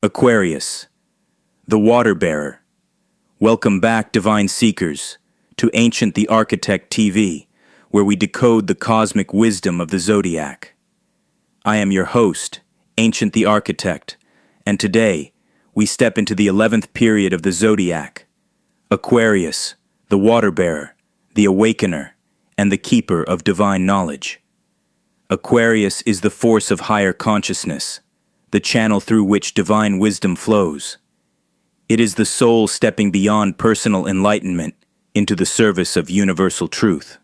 Aquarius, the water bearer. Welcome back, divine seekers, to Ancient the Architect TV, where we decode the cosmic wisdom of the zodiac. I am your host, Ancient the Architect, and today we step into the 11th period of the zodiac. Aquarius, the water bearer, the awakener, and the keeper of divine knowledge. Aquarius is the force of higher consciousness, the channel through which divine wisdom flows. It is the soul stepping beyond personal enlightenment into the service of universal truth.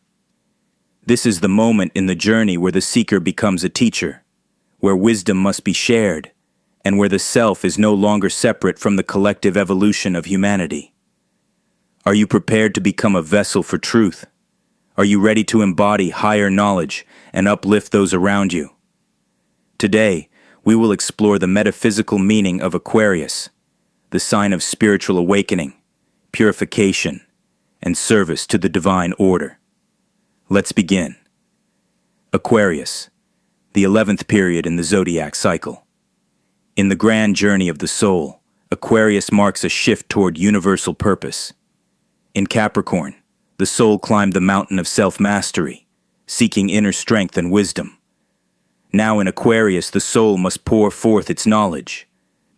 This is the moment in the journey where the seeker becomes a teacher, where wisdom must be shared, and where the self is no longer separate from the collective evolution of humanity. Are you prepared to become a vessel for truth? Are you ready to embody higher knowledge and uplift those around you? Today, we will explore the metaphysical meaning of Aquarius, the sign of spiritual awakening, purification, and service to the divine order. Let's begin. Aquarius, the 11th period in the zodiac cycle. In the grand journey of the soul, Aquarius marks a shift toward universal purpose. In Capricorn, the soul climbed the mountain of self-mastery, seeking inner strength and wisdom. Now in Aquarius, the soul must pour forth its knowledge,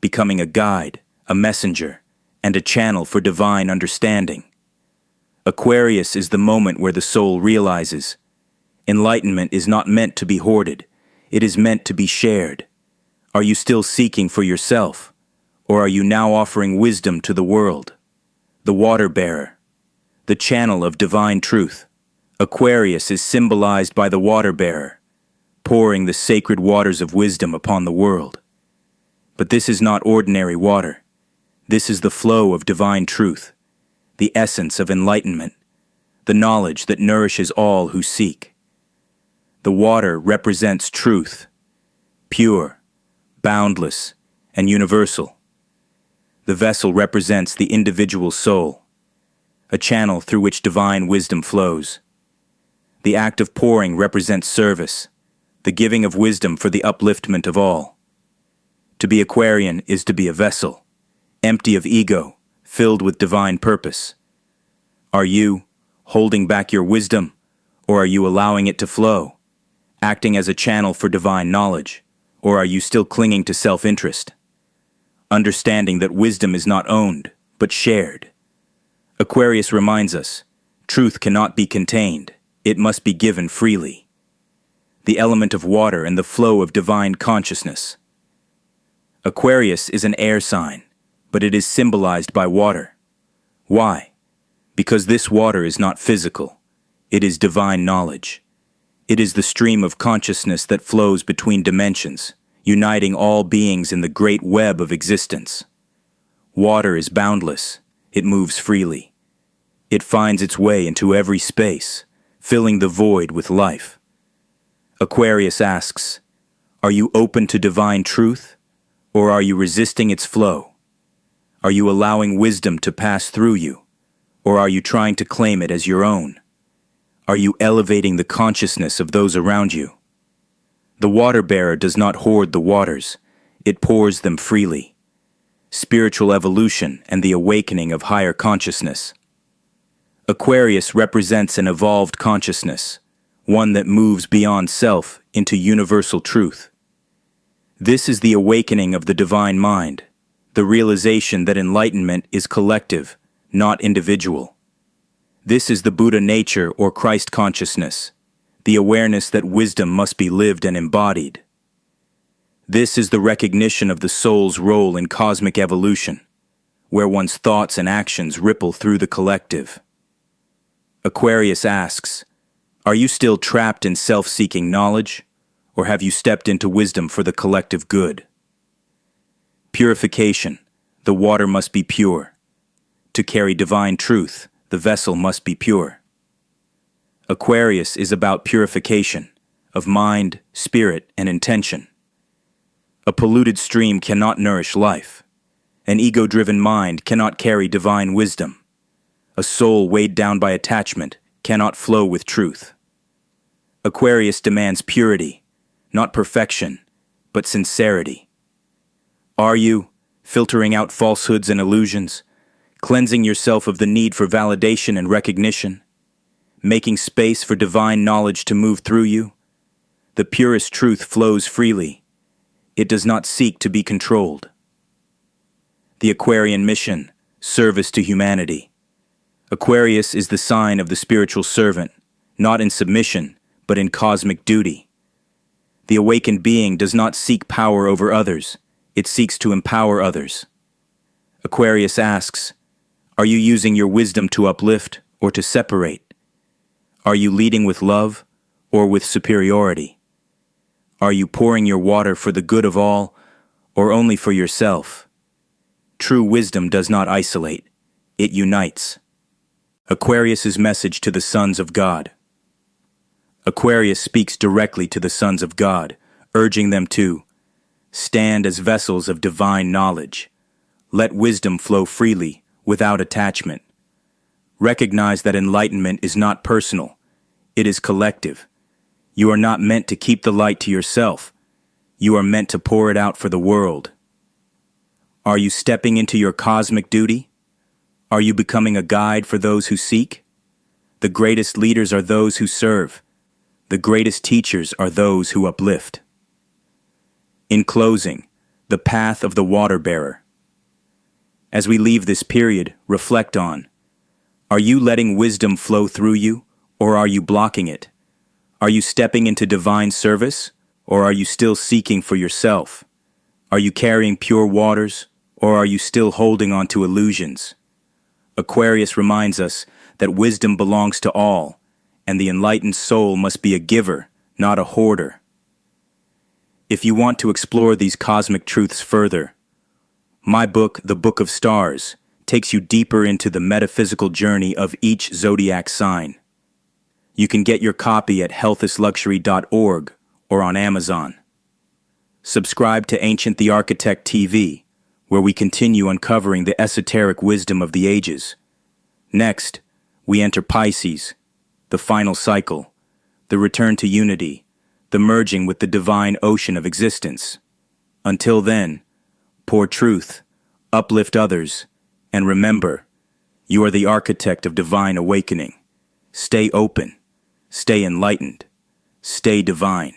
becoming a guide, a messenger, and a channel for divine understanding. Aquarius is the moment where the soul realizes enlightenment is not meant to be hoarded, it is meant to be shared. Are you still seeking for yourself, or are you now offering wisdom to the world? The water bearer, the channel of divine truth. Aquarius is symbolized by the water bearer, pouring the sacred waters of wisdom upon the world. But this is not ordinary water. This is the flow of divine truth, the essence of enlightenment, the knowledge that nourishes all who seek. The water represents truth, pure, boundless, and universal. The vessel represents the individual soul, a channel through which divine wisdom flows. The act of pouring represents service, the giving of wisdom for the upliftment of all. To be Aquarian is to be a vessel, empty of ego, filled with divine purpose. Are you holding back your wisdom, or are you allowing it to flow, acting as a channel for divine knowledge, or are you still clinging to self-interest? Understanding that wisdom is not owned, but shared. Aquarius reminds us, truth cannot be contained, it must be given freely. The element of water and the flow of divine consciousness. Aquarius is an air sign, but it is symbolized by water. Why? Because this water is not physical. It is divine knowledge. It is the stream of consciousness that flows between dimensions, uniting all beings in the great web of existence. Water is boundless. It moves freely. It finds its way into every space, filling the void with life. Aquarius asks, are you open to divine truth, or are you resisting its flow? Are you allowing wisdom to pass through you, or are you trying to claim it as your own? Are you elevating the consciousness of those around you? The water bearer does not hoard the waters, it pours them freely. Spiritual evolution and the awakening of higher consciousness. Aquarius represents an evolved consciousness, one that moves beyond self into universal truth. This is the awakening of the divine mind, the realization that enlightenment is collective, not individual. This is the Buddha nature or Christ consciousness, the awareness that wisdom must be lived and embodied. This is the recognition of the soul's role in cosmic evolution, where one's thoughts and actions ripple through the collective. Aquarius asks, are you still trapped in self-seeking knowledge, or have you stepped into wisdom for the collective good? Purification. The water must be pure. To carry divine truth, the vessel must be pure. Aquarius is about purification of mind, spirit, and intention. A polluted stream cannot nourish life. An ego-driven mind cannot carry divine wisdom. A soul weighed down by attachment cannot flow with truth. Aquarius demands purity, not perfection, but sincerity. Are you filtering out falsehoods and illusions, cleansing yourself of the need for validation and recognition, making space for divine knowledge to move through you. The purest truth flows freely. It does not seek to be controlled. The Aquarian mission, service to humanity. Aquarius is the sign of the spiritual servant, not in submission, but in cosmic duty. The awakened being does not seek power over others, it seeks to empower others. Aquarius asks, are you using your wisdom to uplift or to separate? Are you leading with love or with superiority? Are you pouring your water for the good of all or only for yourself? True wisdom does not isolate, it unites. Aquarius's message to the sons of God. Aquarius speaks directly to the sons of God, urging them to stand as vessels of divine knowledge. Let wisdom flow freely, without attachment. Recognize that enlightenment is not personal, it is collective. You are not meant to keep the light to yourself. You are meant to pour it out for the world. Are you stepping into your cosmic duty? Are you becoming a guide for those who seek? The greatest leaders are those who serve. The greatest teachers are those who uplift. In closing, the path of the water bearer. As we leave this period, reflect on, are you letting wisdom flow through you, or are you blocking it? Are you stepping into divine service, or are you still seeking for yourself? Are you carrying pure waters, or are you still holding on to illusions? Aquarius reminds us that wisdom belongs to all, and the enlightened soul must be a giver, not a hoarder. If you want to explore these cosmic truths further, my book, The Book of Stars, takes you deeper into the metaphysical journey of each zodiac sign. You can get your copy at healthisluxury.org or on Amazon. Subscribe to Ancient the Architect TV, where we continue uncovering the esoteric wisdom of the ages. Next, we enter Pisces, the final cycle, the return to unity, the merging with the divine ocean of existence. Until then, pour truth, uplift others, and remember, you are the architect of divine awakening. Stay open, stay enlightened, stay divine.